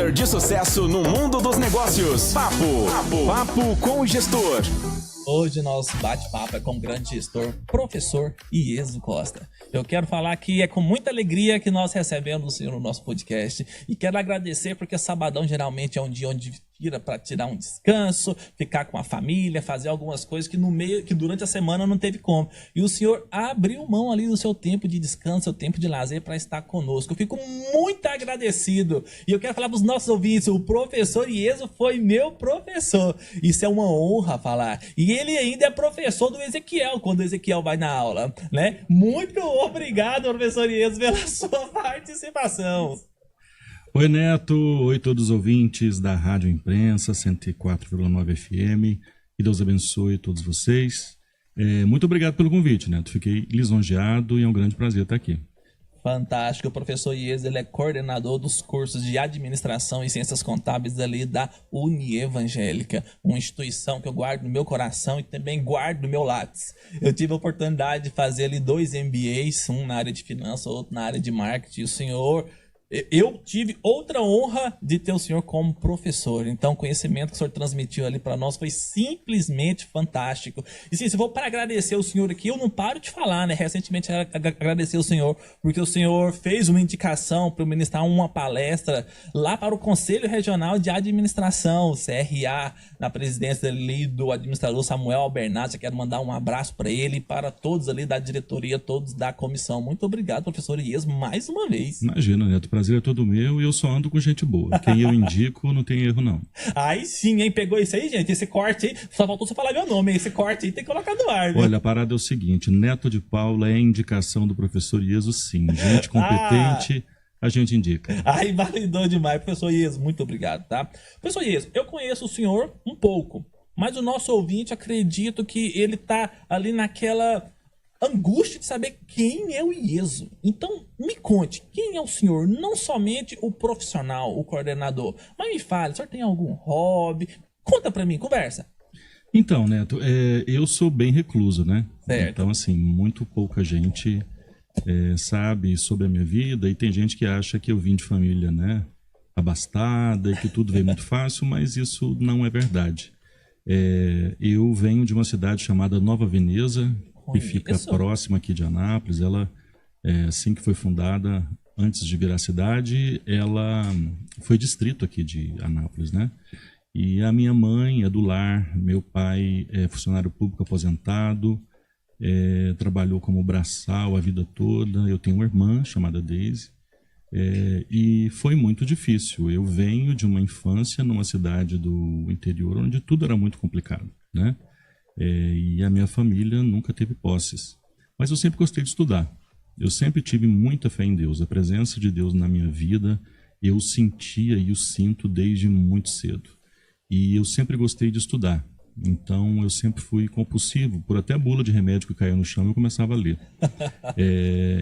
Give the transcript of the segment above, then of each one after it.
líder de sucesso no mundo dos negócios. Papo com o gestor. Hoje nosso bate-papo é com o grande gestor, professor Ieso Costa. Eu quero falar que é com muita alegria que nós recebemos o senhor no nosso podcast e quero agradecer porque sabadão geralmente é um dia onde tira para tirar um descanso, ficar com a família, fazer algumas coisas que durante a semana não teve como. E o senhor abriu mão ali do seu tempo de descanso, seu tempo de lazer para estar conosco. Eu fico muito agradecido. E eu quero falar para os nossos ouvintes, o professor Ieso foi meu professor. Isso é uma honra falar. E ele ainda é professor do Ezequiel, quando o Ezequiel vai na aula, né? Muito obrigado, professor Ieso, pela sua participação. Oi, Neto. Oi, todos os ouvintes da Rádio Imprensa 104,9 FM. Que Deus abençoe todos vocês. Muito obrigado pelo convite, Neto. Fiquei lisonjeado e é um grande prazer estar aqui. Fantástico. O professor Ieso, ele é coordenador dos cursos de administração e ciências contábeis ali da Unievangélica, uma instituição que eu guardo no meu coração e também guardo no meu lápis. Eu tive a oportunidade de fazer ali 2 MBAs, um na área de finanças, outro na área de marketing. O senhor... Eu tive outra honra de ter o senhor como professor. Então, o conhecimento que o senhor transmitiu ali para nós foi simplesmente fantástico. E sim, se for para agradecer o senhor aqui, eu não paro de falar, né? Recentemente, agradecer o senhor, porque o senhor fez uma indicação para eu ministrar uma palestra lá para o Conselho Regional de Administração, CRA, na presidência ali do administrador Samuel Albernaz. Eu quero mandar um abraço para ele e para todos ali da diretoria, todos da comissão. Muito obrigado, professor Ieso, mais uma vez. Imagina, Neto. Prazer é todo meu e eu só ando com gente boa. Quem eu indico não tem erro, não. Aí sim, hein? Pegou isso aí, gente? Esse corte aí, só faltou você falar meu nome, hein? Esse corte aí tem que colocar no ar, viu? Olha, a parada é o seguinte, Neto de Paula é indicação do professor Ieso, sim. Gente competente, a gente indica. Aí validou demais, professor Ieso, muito obrigado, tá? Professor Ieso, eu conheço o senhor um pouco, mas o nosso ouvinte, acredito que ele tá ali naquela... angústia de saber quem é o Ieso. Então, me conte, quem é o senhor? Não somente o profissional, o coordenador, mas me fale, o senhor tem algum hobby? Conta pra mim, conversa. Então, Neto, eu sou bem recluso, né? Certo. Então, assim, muito pouca gente sabe sobre a minha vida e tem gente que acha que eu vim de família, né, abastada e que tudo veio muito fácil, mas isso não é verdade. Eu venho de uma cidade chamada Nova Veneza, que fica próxima aqui de Anápolis. Ela, assim que foi fundada, antes de virar cidade, ela foi distrito aqui de Anápolis, né? E a minha mãe é do lar, meu pai é funcionário público aposentado, trabalhou como braçal a vida toda. Eu tenho uma irmã chamada Daisy, e foi muito difícil. Eu venho de uma infância numa cidade do interior onde tudo era muito complicado, né? E a minha família nunca teve posses. Mas eu sempre gostei de estudar. Eu sempre tive muita fé em Deus. A presença de Deus na minha vida, eu sentia e o sinto desde muito cedo. E eu sempre gostei de estudar. Então, eu sempre fui compulsivo. Por até bula de remédio que caiu no chão, eu começava a ler.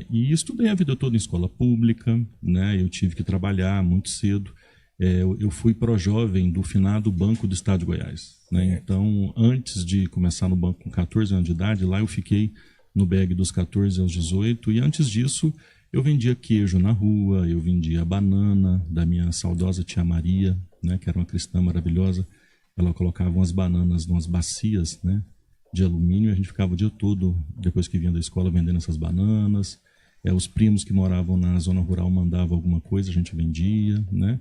E estudei a vida toda em escola pública, né? Eu tive que trabalhar muito cedo. Eu fui pró-jovem do finado Banco do Estado de Goiás, né? Então, antes de começar no banco com 14 anos de idade, lá eu fiquei no BEG dos 14 aos 18, e antes disso eu vendia queijo na rua, eu vendia banana da minha saudosa tia Maria, né, que era uma cristã maravilhosa. Ela colocava umas bananas em umas bacias, né, de alumínio, e a gente ficava o dia todo, depois que vinha da escola, vendendo essas bananas. Os primos que moravam na zona rural mandavam alguma coisa, a gente vendia, né?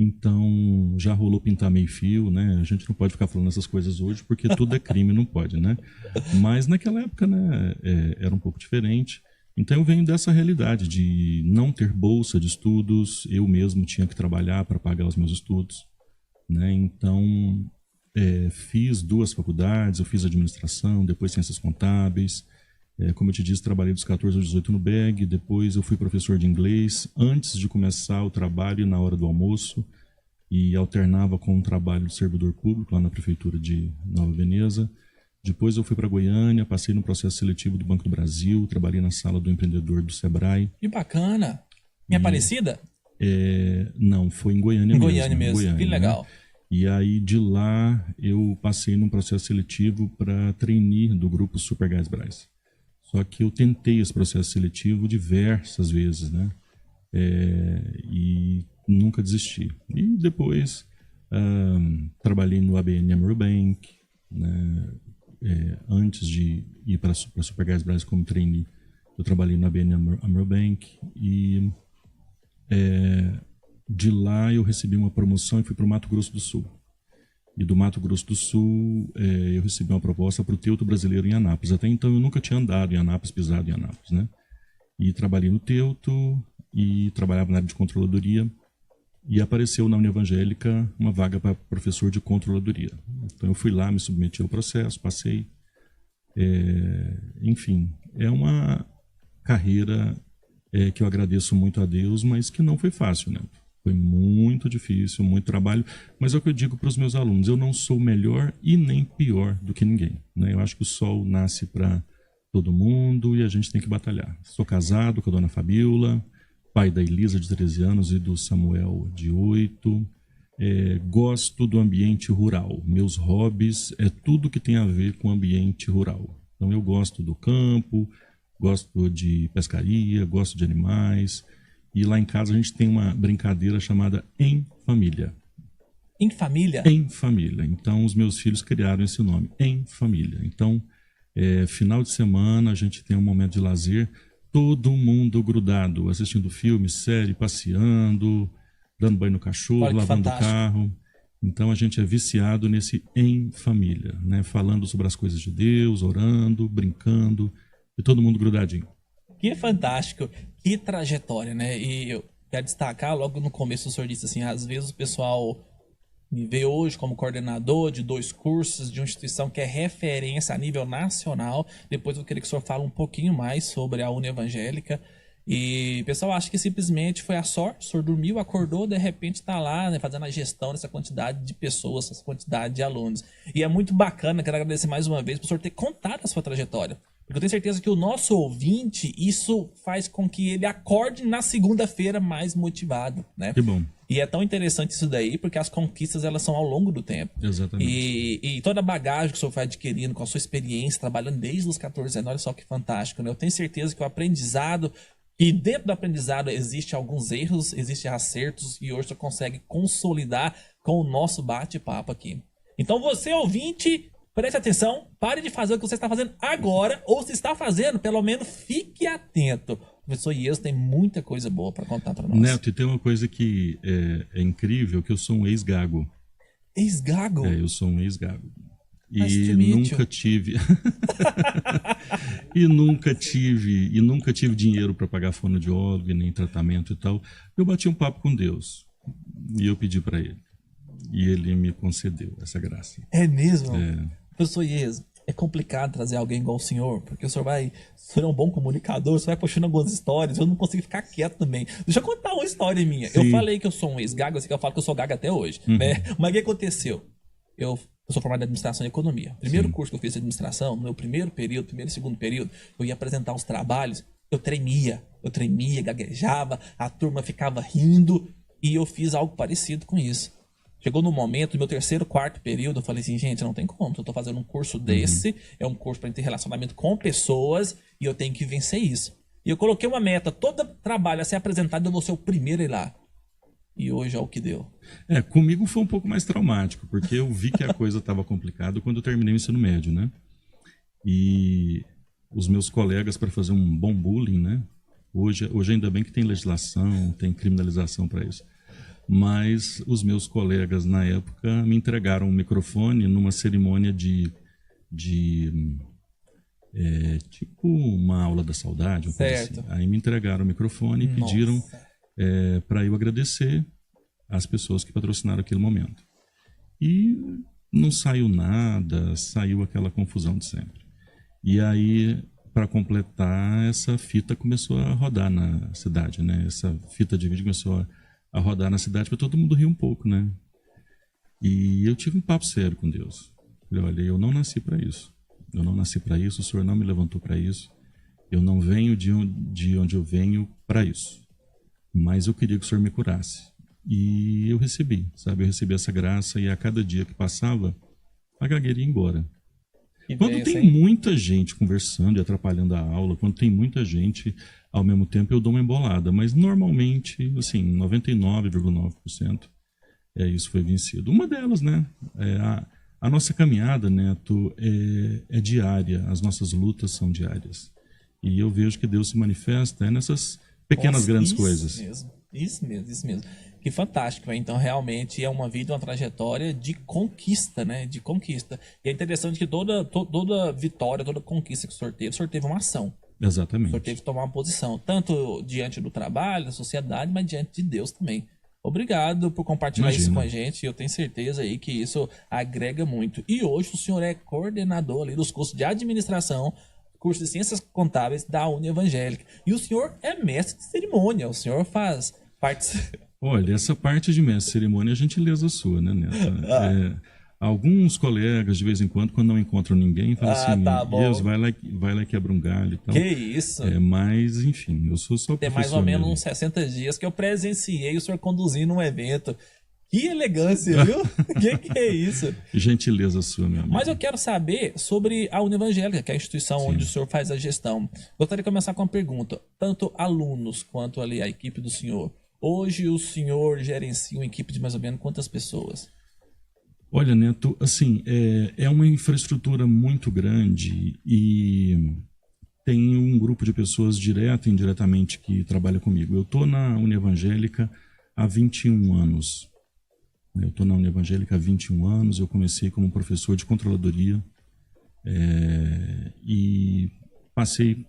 Então, já rolou pintar meio fio, né? A gente não pode ficar falando essas coisas hoje, porque tudo é crime, não pode, né? Mas naquela época, né, era um pouco diferente. Então, eu venho dessa realidade de não ter bolsa de estudos. Eu mesmo tinha que trabalhar para pagar os meus estudos, né? Então, fiz 2 faculdades. Eu fiz administração, depois ciências contábeis. Como eu te disse, trabalhei dos 14 aos 18 no BEG, depois eu fui professor de inglês, antes de começar o trabalho na hora do almoço, e alternava com um trabalho de servidor público lá na prefeitura de Nova Veneza. Depois eu fui para Goiânia, passei no processo seletivo do Banco do Brasil, trabalhei na sala do empreendedor do Sebrae. Que bacana! Em Aparecida? Não, foi em Goiânia mesmo. Goiânia mesmo, Goiânia, que legal. Né? E aí de lá eu passei num processo seletivo para trainee do grupo Supergás Brás. Só que eu tentei esse processo seletivo diversas vezes, né? E nunca desisti. E depois trabalhei no ABN AMRO Bank, né? Antes de ir para a Supergás Brasil como trainee, eu trabalhei no ABN AMRO Bank e de lá eu recebi uma promoção e fui para o Mato Grosso do Sul. E do Mato Grosso do Sul eu recebi uma proposta para o Teuto Brasileiro em Anápolis. Até então eu nunca tinha andado em Anápolis, pisado em Anápolis, né? E trabalhei no Teuto e trabalhava na área de controladoria. E apareceu na União Evangélica uma vaga para professor de controladoria. Então eu fui lá, me submeti ao processo, passei. Enfim, é uma carreira que eu agradeço muito a Deus, mas que não foi fácil, né? Foi muito difícil, muito trabalho. Mas é o que eu digo para os meus alunos, eu não sou melhor e nem pior do que ninguém, né? Eu acho que o sol nasce para todo mundo e a gente tem que batalhar. Sou casado com a dona Fabiola, pai da Elisa, de 13 anos, e do Samuel, de 8. Gosto do ambiente rural. Meus hobbies é tudo que tem a ver com o ambiente rural. Então eu gosto do campo, gosto de pescaria, gosto de animais. E lá em casa a gente tem uma brincadeira chamada Em Família. Em família? Em Família. Então os meus filhos criaram esse nome, Em Família. Então, final de semana a gente tem um momento de lazer, todo mundo grudado, assistindo filme, série, passeando, dando banho no cachorro, lavando o carro. Então a gente é viciado nesse Em Família, né? Falando sobre as coisas de Deus, orando, brincando, e todo mundo grudadinho. Que fantástico, que trajetória, né? E eu quero destacar, logo no começo o senhor disse assim, às vezes o pessoal me vê hoje como coordenador de 2 cursos de uma instituição que é referência a nível nacional. Depois eu queria que o senhor fale um pouquinho mais sobre a União Evangélica. E o pessoal acha que simplesmente foi a sorte, o senhor dormiu, acordou, de repente está lá, né, fazendo a gestão dessa quantidade de pessoas, essa quantidade de alunos. E é muito bacana, quero agradecer mais uma vez por o senhor ter contado a sua trajetória. Porque eu tenho certeza que o nosso ouvinte, isso faz com que ele acorde na segunda-feira mais motivado, né? Que bom. E é tão interessante isso daí, porque as conquistas elas são ao longo do tempo. Exatamente. E toda a bagagem que o senhor vai adquirindo com a sua experiência, trabalhando desde os 14 anos, olha só que fantástico, né? Eu tenho certeza que o aprendizado, e dentro do aprendizado existem alguns erros, existem acertos, e hoje você consegue consolidar com o nosso bate-papo aqui. Então você, ouvinte, preste atenção, pare de fazer o que você está fazendo agora, ou se está fazendo, pelo menos fique atento. O professor Ies tem muita coisa boa para contar para nós. Neto, e tem uma coisa que é incrível, que eu sou um ex-gago. Ex-gago? Eu sou um ex-gago. Nice E to meet nunca you. tive e nunca tive dinheiro para pagar fonoaudiólogo, nem tratamento e tal. Eu bati um papo com Deus e eu pedi para ele. E ele me concedeu essa graça. É mesmo? Professor Ies, é complicado trazer alguém igual o senhor, porque o senhor é um bom comunicador, o senhor vai puxando algumas histórias, eu não consigo ficar quieto também. Deixa eu contar uma história minha. Sim. Eu falei que eu sou um ex-gago, assim que eu falo que eu sou gago até hoje, né? Mas o que aconteceu? Eu sou formado em administração e economia. Primeiro curso que eu fiz de administração, no meu primeiro período, primeiro e segundo período, eu ia apresentar os trabalhos, eu tremia, gaguejava, a turma ficava rindo, e eu fiz algo parecido com isso. Chegou no momento, no meu terceiro, quarto período, eu falei assim, gente, não tem como, eu tô fazendo um curso desse, é um curso para ter relacionamento com pessoas, e eu tenho que vencer isso. E eu coloquei uma meta, todo trabalho a ser apresentado, eu vou ser o primeiro a ir lá. E hoje é o que deu. Comigo foi um pouco mais traumático, porque eu vi que a coisa estava complicada quando eu terminei o ensino médio, né? E os meus colegas, para fazer um bom bullying, né? Hoje ainda bem que tem legislação, tem criminalização para isso. Mas os meus colegas, na época, me entregaram um microfone numa cerimônia tipo uma aula da saudade, uma coisa assim. Aí me entregaram o microfone e pediram para eu agradecer as pessoas que patrocinaram aquele momento. E não saiu nada, saiu aquela confusão de sempre. E aí, para completar, essa fita começou a rodar na cidade, né? Essa fita de vídeo começou a rodar na cidade para todo mundo rir um pouco, né? E eu tive um papo sério com Deus. Falei, olha, eu não nasci para isso. Eu não nasci para isso, o Senhor não me levantou para isso. Eu não venho de onde eu venho para isso. Mas eu queria que o Senhor me curasse. E eu recebi, sabe? Eu recebi essa graça e a cada dia que passava, a gagueira ia embora. Quando tem muita gente conversando e atrapalhando a aula, quando tem muita gente ao mesmo tempo eu dou uma embolada, mas normalmente, assim, 99,9% isso foi vencido. Uma delas, né, a nossa caminhada, Neto, é diária, as nossas lutas são diárias. E eu vejo que Deus se manifesta nessas pequenas, grandes coisas. Isso mesmo. Que fantástico, então realmente é uma vida, uma trajetória de conquista, né? De conquista. E é interessante que toda vitória, toda conquista que o senhor teve uma ação. Exatamente. O senhor teve que tomar uma posição, tanto diante do trabalho, da sociedade, mas diante de Deus também. Obrigado por compartilhar isso com a gente. Eu tenho certeza aí que isso agrega muito. E hoje o senhor é coordenador ali dos cursos de administração, curso de ciências contábeis da Unievangélica. E o senhor é mestre de cerimônia. O senhor faz parte... Olha, essa parte de mestre de cerimônia é gentileza sua, né, Neto? Alguns colegas, de vez em quando não encontram ninguém, falam assim, tá bom. Deus, vai lá e quebra um galho e tal. Que isso? Mas, enfim, eu sou só professor. Tem mais ou menos mesmo. uns 60 dias que eu presenciei o senhor conduzindo um evento. Que elegância, viu? que é isso? Gentileza sua, meu amigo. Mas eu quero saber sobre a Unievangélica, que é a instituição onde o senhor faz a gestão. Gostaria de começar com uma pergunta. Tanto alunos quanto ali a equipe do senhor. Hoje o senhor gerencia uma equipe de mais ou menos quantas pessoas? Olha, Neto, assim, é uma infraestrutura muito grande e tem um grupo de pessoas direta e indiretamente que trabalha comigo. Eu estou na Unievangélica há 21 anos. Eu comecei como professor de controladoria e passei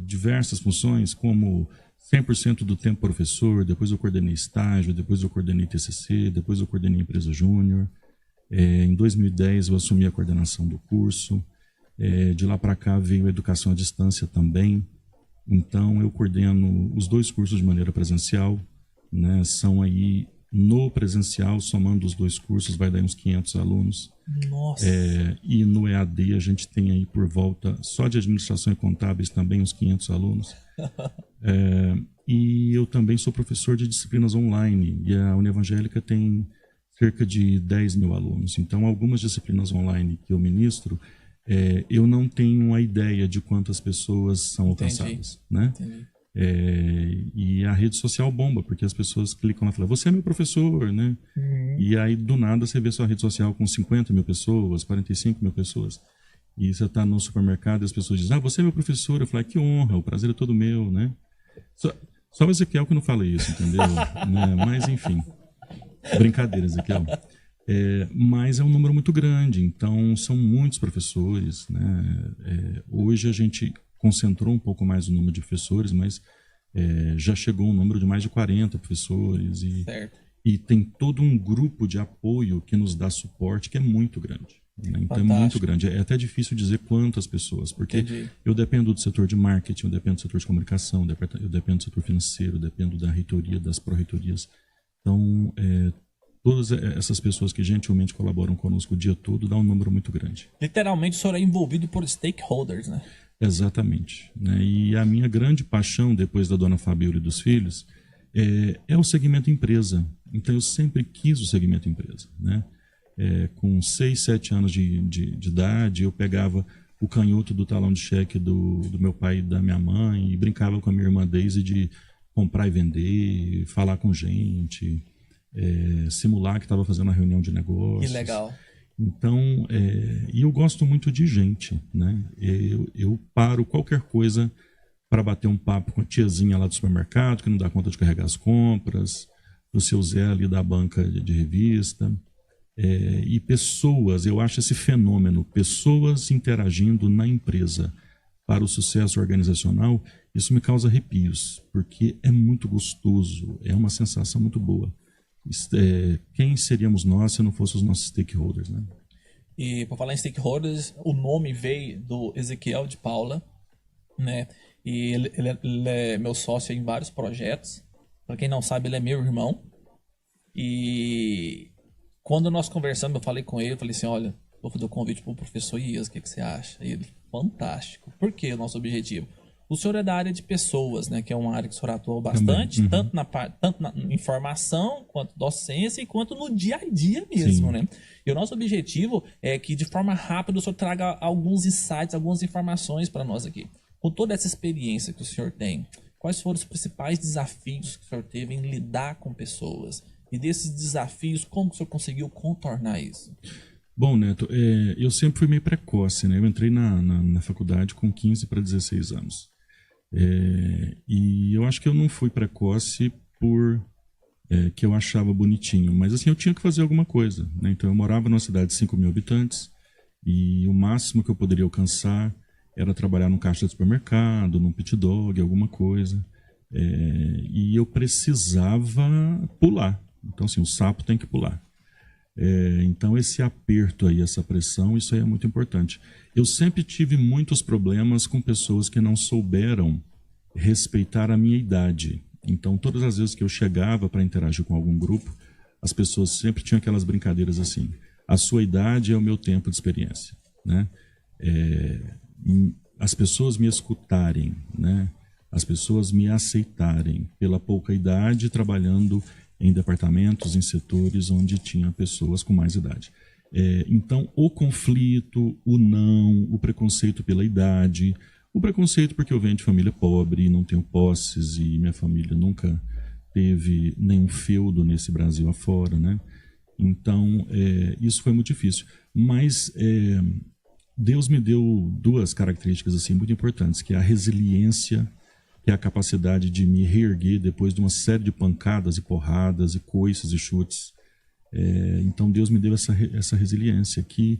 diversas funções, como 100% do tempo professor, depois eu coordenei estágio, depois eu coordenei TCC, depois eu coordenei empresa júnior. Em 2010 eu assumi a coordenação do curso. De lá para cá veio a educação à distância também. Então eu coordeno os 2 cursos de maneira presencial, né? São aí no presencial, somando os 2 cursos, vai dar uns 500 alunos. Nossa! E no EAD a gente tem aí por volta, só de administração e contábeis também, uns 500 alunos. E eu também sou professor de disciplinas online, e a Unievangélica tem cerca de 10 mil alunos. Então, algumas disciplinas online que eu ministro, eu não tenho a ideia de quantas pessoas são alcançadas, né? Entendi. E a rede social bomba, porque as pessoas clicam lá e falam, você é meu professor, né? E aí, do nada, você vê sua rede social com 50 mil pessoas, 45 mil pessoas. E você está no supermercado e as pessoas dizem, você é meu professor. Eu falo, que honra, o prazer é todo meu, né? Só o Ezequiel que não fala isso, entendeu? Né? Mas, enfim, brincadeira, Ezequiel. Mas é um número muito grande, então são muitos professores, né? Hoje a gente concentrou um pouco mais o número de professores, mas já chegou um número de mais de 40 professores e tem todo um grupo de apoio que nos dá suporte que é muito grande, né? Então é muito grande, é até difícil dizer quantas pessoas, porque eu dependo do setor de marketing, eu dependo do setor de comunicação, eu dependo do setor financeiro, eu dependo da reitoria, das pró-reitorias. Então todas essas pessoas que gentilmente colaboram conosco o dia todo dá um número muito grande. Literalmente o senhor é envolvido por stakeholders, né? Exatamente, né? E a minha grande paixão, depois da dona Fabíola e dos filhos, é o segmento empresa. Então eu sempre quis o segmento empresa, né? Com 6, 7 anos de idade, eu pegava o canhoto do talão de cheque do meu pai e da minha mãe e brincava com a minha irmã Daisy de comprar e vender, falar com gente, simular que estava fazendo uma reunião de negócios. Que legal. Então, e eu gosto muito de gente, né? Eu paro qualquer coisa para bater um papo com a tiazinha lá do supermercado, que não dá conta de carregar as compras, do seu Zé ali da banca de revista. E pessoas, eu acho esse fenômeno, pessoas interagindo na empresa para o sucesso organizacional, isso me causa arrepios, porque é muito gostoso, é uma sensação muito boa. Quem seríamos nós se não fossem os nossos stakeholders, né? E por falar em stakeholders, o nome veio do Ezequiel de Paula, né? E ele é meu sócio em vários projetos. Para quem não sabe, ele é meu irmão. E quando nós conversamos, eu falei com ele, eu falei assim, olha, vou fazer o convite para o professor Ias, o que você acha? E ele, fantástico. Por que o nosso objetivo? O senhor é da área de pessoas, né? Que é uma área que o senhor atuou bastante, Uhum. tanto na informação, quanto docência, e quanto no dia a dia mesmo, Sim. né? E o nosso objetivo é que, de forma rápida, o senhor traga alguns insights, algumas informações para nós aqui. Com toda essa experiência que o senhor tem, quais foram os principais desafios que o senhor teve em lidar com pessoas? E desses desafios, como que o senhor conseguiu contornar isso? Bom, Neto, eu sempre fui meio precoce, né? Eu entrei na faculdade com 15 para 16 anos. E eu acho que eu não fui precoce por que eu achava bonitinho, mas assim, eu tinha que fazer alguma coisa, né? Então eu morava numa cidade de 5 mil habitantes e o máximo que eu poderia alcançar era trabalhar num caixa de supermercado, num pit dog, alguma coisa. E eu precisava pular. Então, assim, o sapo tem que pular. Então, esse aperto aí, essa pressão, isso aí é muito importante. Eu sempre tive muitos problemas com pessoas que não souberam respeitar a minha idade. Então, todas as vezes que eu chegava para interagir com algum grupo, as pessoas sempre tinham aquelas brincadeiras assim: a sua idade é o meu tempo de experiência, né? As pessoas me escutarem, né? As pessoas me aceitarem pela pouca idade, trabalhando em departamentos, em setores onde tinha pessoas com mais idade. Então, o conflito, o não, o preconceito pela idade, o preconceito porque eu venho de família pobre e não tenho posses e minha família nunca teve nenhum feudo nesse Brasil afora, né? Então, isso foi muito difícil. Mas Deus me deu duas características assim muito importantes, que é a resiliência, que é a capacidade de me reerguer depois de uma série de pancadas e porradas e coices e chutes. Então Deus me deu essa resiliência, que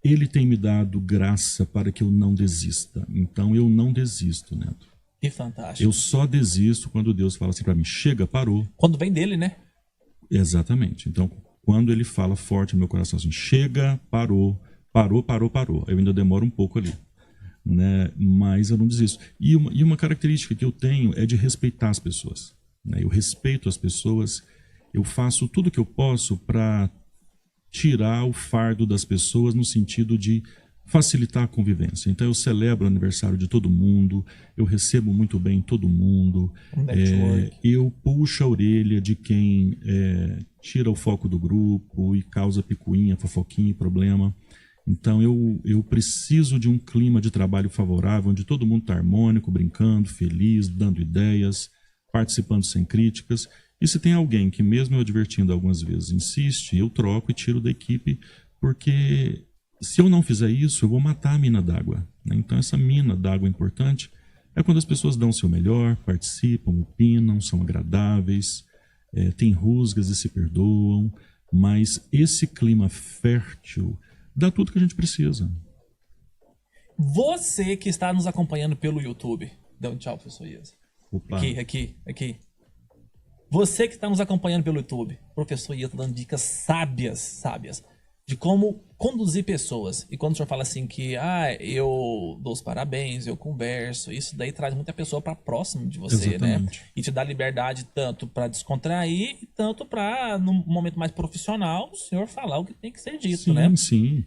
Ele tem me dado graça para que eu não desista. Então eu não desisto, Neto. Que fantástico. Eu só desisto quando Deus fala assim para mim: chega, parou. Quando vem dele, né? Exatamente. Então quando Ele fala forte no meu coração assim: chega, parou, parou. Eu ainda demoro um pouco ali, né? Mas eu não desisto. E uma característica que eu tenho é de respeitar as pessoas, né? Eu respeito as pessoas, eu faço tudo o que eu posso para tirar o fardo das pessoas no sentido de facilitar a convivência. Então eu celebro o aniversário de todo mundo, eu recebo muito bem todo mundo, eu puxo a orelha de quem tira o foco do grupo e causa picuinha, fofoquinha e problema. Então eu preciso de um clima de trabalho favorável, onde todo mundo está harmônico, brincando, feliz, dando ideias, participando sem críticas. E se tem alguém que, mesmo eu advertindo algumas vezes, insiste, eu troco e tiro da equipe, porque se eu não fizer isso, eu vou matar a mina d'água, né? Então essa mina d'água importante é quando as pessoas dão o seu melhor, participam, opinam, são agradáveis, têm rusgas e se perdoam, mas esse clima fértil dá tudo que a gente precisa. Você que está nos acompanhando pelo YouTube, dá um tchau, professor Ias. Opa. Aqui. Você que está nos acompanhando pelo YouTube, professor Ias dando dicas sábias de como conduzir pessoas. E quando o senhor fala assim que eu dou os parabéns, eu converso, isso daí traz muita pessoa para próximo de você, exatamente, né? E te dá liberdade tanto para descontrair, tanto para, num momento mais profissional, o senhor falar o que tem que ser dito, sim, né? Sim,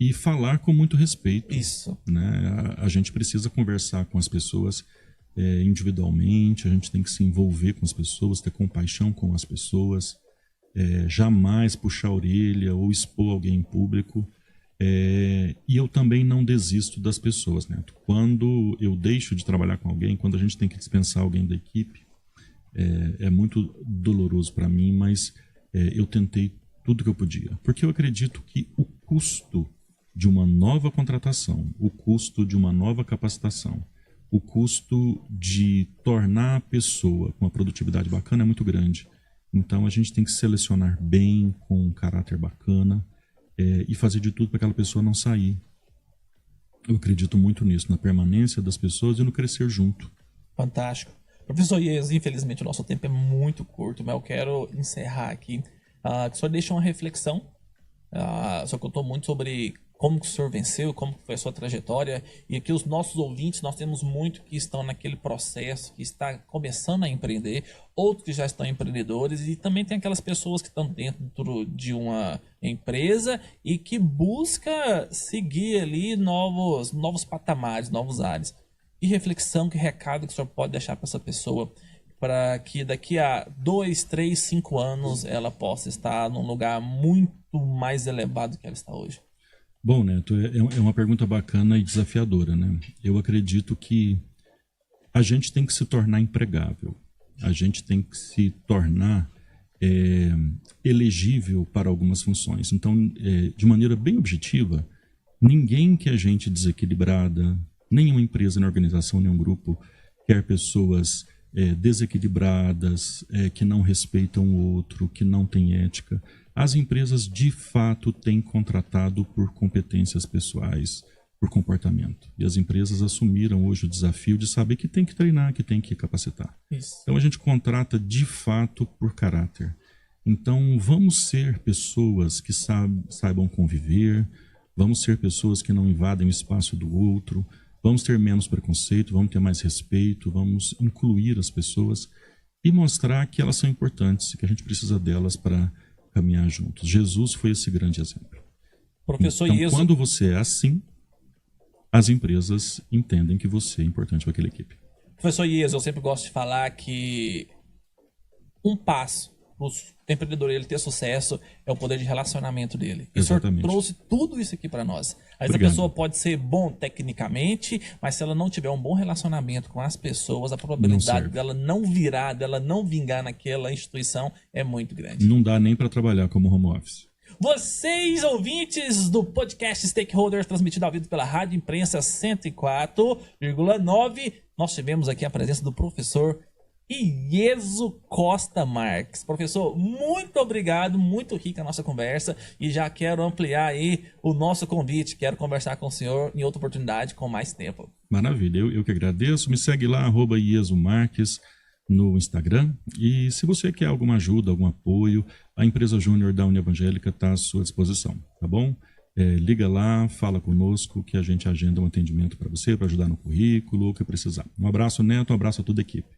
e falar com muito respeito. Isso. Né? A gente precisa conversar com as pessoas individualmente, a gente tem que se envolver com as pessoas, ter compaixão com as pessoas, jamais puxar a orelha ou expor alguém em público. E eu também não desisto das pessoas, né? Quando eu deixo de trabalhar com alguém, quando a gente tem que dispensar alguém da equipe, é muito doloroso para mim, mas eu tentei tudo que eu podia, porque eu acredito que o custo de uma nova contratação, o custo de uma nova capacitação, o custo de tornar a pessoa com uma produtividade bacana é muito grande. Então a gente tem que selecionar bem, com um caráter bacana, e fazer de tudo para aquela pessoa não sair. Eu acredito muito nisso, na permanência das pessoas e no crescer junto. Fantástico. Professor Ies, infelizmente o nosso tempo é muito curto, mas eu quero encerrar aqui. Que o senhor deixa uma reflexão. O senhor contou muito sobre como que o senhor venceu, como foi a sua trajetória. E aqui os nossos ouvintes, nós temos muito que estão naquele processo, que está começando a empreender, outros que já estão empreendedores, e também tem aquelas pessoas que estão dentro de uma empresa e que busca seguir ali novos patamares, novos ares. Que reflexão, que recado que o senhor pode deixar para essa pessoa, para que daqui a 2, 3, 5 anos ela possa estar num lugar muito mais elevado que ela está hoje? Bom, Neto, é uma pergunta bacana e desafiadora, né? Eu acredito que a gente tem que se tornar empregável. A gente tem que se tornar elegível para algumas funções. Então, de maneira bem objetiva, ninguém quer gente desequilibrada, nenhuma empresa, nem organização, nenhum grupo quer pessoas desequilibradas, que não respeitam o outro, que não têm ética. As empresas, de fato, têm contratado por competências pessoais, por comportamento. E as empresas assumiram hoje o desafio de saber que tem que treinar, que tem que capacitar. Isso. Então, a gente contrata, de fato, por caráter. Então, vamos ser pessoas que saibam conviver, vamos ser pessoas que não invadem o espaço do outro, vamos ter menos preconceito, vamos ter mais respeito, vamos incluir as pessoas e mostrar que elas são importantes e que a gente precisa delas para caminhar juntos. Jesus foi esse grande exemplo. Professor Então, Ieso, quando você é assim, as empresas entendem que você é importante para aquela equipe. Professor Ieso, eu sempre gosto de falar que um passo para o empreendedor ele ter sucesso é o poder de relacionamento dele. E o senhor trouxe tudo isso aqui para nós. Às vezes a pessoa pode ser bom tecnicamente, mas se ela não tiver um bom relacionamento com as pessoas, a probabilidade dela não virar, dela não vingar naquela instituição é muito grande. Não dá nem para trabalhar como home office. Vocês, ouvintes do podcast Stakeholders, transmitido ao vivo pela Rádio Imprensa 104,9, nós tivemos aqui a presença do professor Ieso Costa Marques. Professor, muito obrigado, muito rica a nossa conversa e já quero ampliar aí o nosso convite, quero conversar com o senhor em outra oportunidade com mais tempo. Maravilha, eu que agradeço, me segue lá, @Ieso Marques no Instagram, e se você quer alguma ajuda, algum apoio, a empresa Júnior da União Evangélica está à sua disposição, tá bom? Liga lá, fala conosco que a gente agenda um atendimento para você, para ajudar no currículo, o que precisar. Um abraço, Neto, um abraço a toda a equipe.